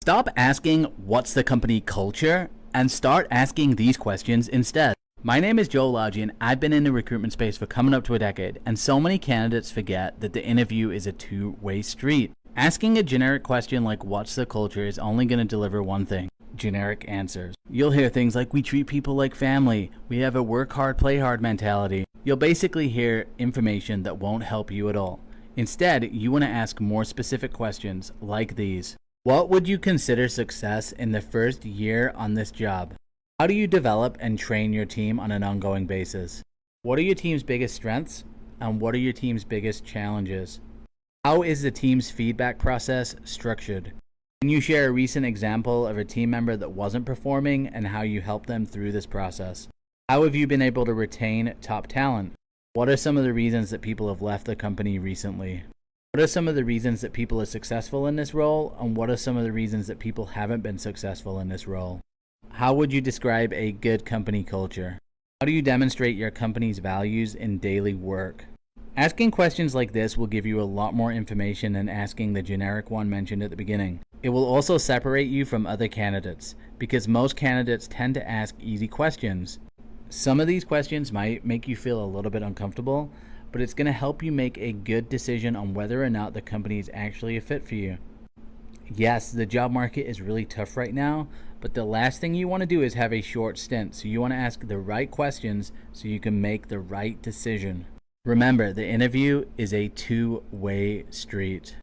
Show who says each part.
Speaker 1: Stop asking what's the company culture and start asking these questions instead. My name is Joe Lodgy and I've been in the recruitment space for coming up to a decade, and so many candidates forget that the interview is a two-way street. Asking a generic question like what's the culture is only going to deliver one thing: generic answers. You'll hear things like we treat people like family, we have a work hard, play hard mentality. You'll basically hear information that won't help you at all. Instead, you want to ask more specific questions like these. What would you consider success in the first year on this job? How do you develop and train your team on an ongoing basis? What are your team's biggest strengths? And what are your team's biggest challenges? How is the team's feedback process structured? Can you share a recent example of a team member that wasn't performing and how you helped them through this process? How have you been able to retain top talent? What are some of the reasons that people have left the company recently? What are some of the reasons that people are successful in this role? And what are some of the reasons that people haven't been successful in this role? How would you describe a good company culture? How do you demonstrate your company's values in daily work? Asking questions like this will give you a lot more information than asking the generic one mentioned at the beginning. It will also separate you from other candidates, because most candidates tend to ask easy questions. Some of these questions might make you feel a little bit uncomfortable, but it's going to help you make a good decision on whether or not the company is actually a fit for you. Yes, the job market is really tough right now, but the last thing you want to do is have a short stint. So you want to ask the right questions so you can make the right decision. Remember, the interview is a two-way street.